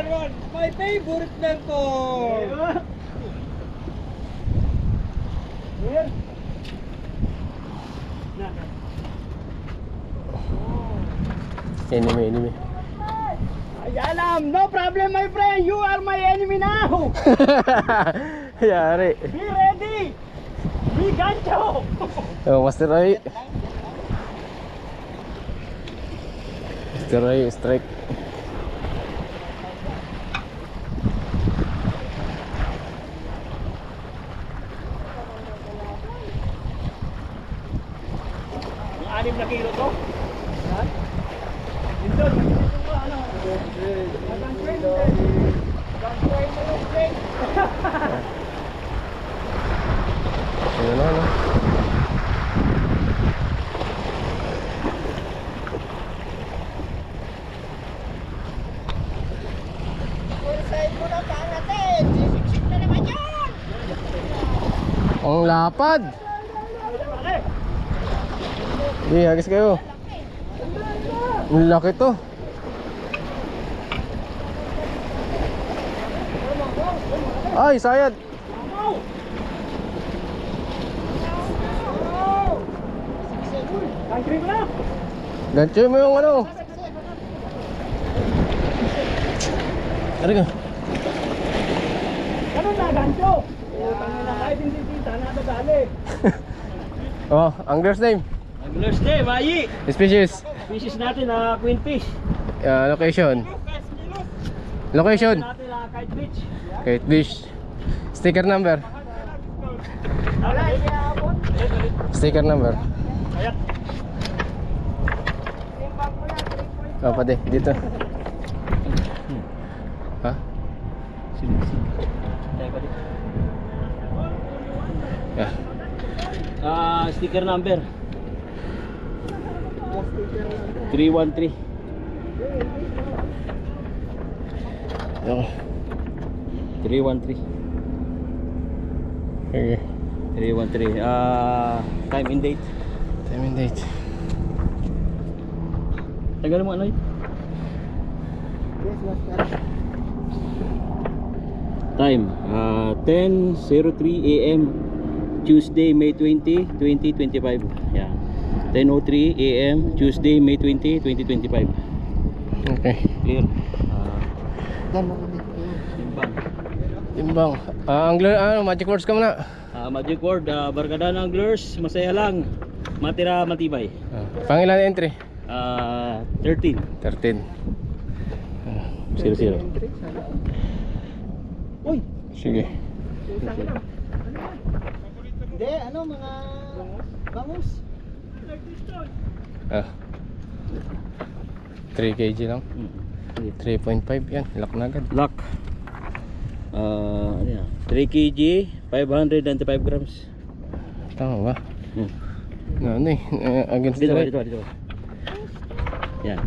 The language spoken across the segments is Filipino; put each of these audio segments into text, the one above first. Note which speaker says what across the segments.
Speaker 1: one, my favorite mentor. Here.
Speaker 2: Enemy.
Speaker 1: Alam, no problem my friend, you are my enemy now.
Speaker 2: Yari.
Speaker 1: Be ready. Be gancho.
Speaker 2: Oh, Master Roy. Master Roy, strike.
Speaker 1: Yung 6 na kilo to. Indon, ano?
Speaker 2: Ayun na, no?
Speaker 1: Pulsahin mo na pangatin. Sisiksik na naman yun.
Speaker 2: Ang lapad. Hindi, hagis kayo. Ang laki to. Ay, sayad.
Speaker 1: Country mo na.
Speaker 2: Gancho mo yung ano. Ano ka?
Speaker 1: Ano na, gancho? Kahit hindi kita, nadadali.
Speaker 2: Oh, angler's name.
Speaker 1: Anglers day, Mayi.
Speaker 2: Species.
Speaker 1: Species natin na queen fish.
Speaker 2: Location. Location.
Speaker 1: Natin na kite beach.
Speaker 2: Kite Fish. Sticker number.
Speaker 1: Wala, hindi aabot.
Speaker 2: Sticker number.
Speaker 1: Ayan.
Speaker 2: Oh, pati. Dito. Ha? Yeah.
Speaker 1: Sticker number 313.
Speaker 2: Okay.
Speaker 1: 313.
Speaker 2: Okay.
Speaker 1: 313. Time and date.
Speaker 2: Time and date.
Speaker 1: Tagal mo ano yun? Time 10:03 AM Tuesday, May 20, 2025. Yan. 10:03 AM Tuesday, May 20, 2025.
Speaker 2: Okay.
Speaker 1: Clear.
Speaker 2: Timbang. Angler, magic words ka muna.
Speaker 1: Magic word, barkada ng anglers, masaya lang. Matira matibay.
Speaker 2: Pangilan entry?
Speaker 1: 13.
Speaker 2: 13.
Speaker 1: 0-0. Uy!
Speaker 2: Sige.
Speaker 1: Hindi, ano mga bangus?
Speaker 2: 3 kg lang. 3.5 yan. Lock na agad.
Speaker 1: Lock. Ano yan? 3 kg, 595 grams.
Speaker 2: Tama ba? Ano eh? Against the right.
Speaker 1: Dito. Yan.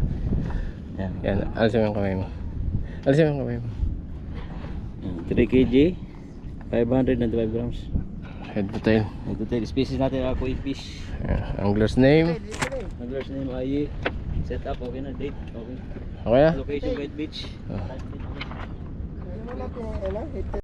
Speaker 2: Yan. Alisin mo yung kamay mo. Alisin mo yung kamay mo.
Speaker 1: 3 kg, 595 grams.
Speaker 2: Head to tail.
Speaker 1: Ito tayo, species natin ako fish.
Speaker 2: Angler's name.
Speaker 1: Anglers name ay set up, okay na, date, okay.
Speaker 2: Okay na?
Speaker 1: Location, White Beach.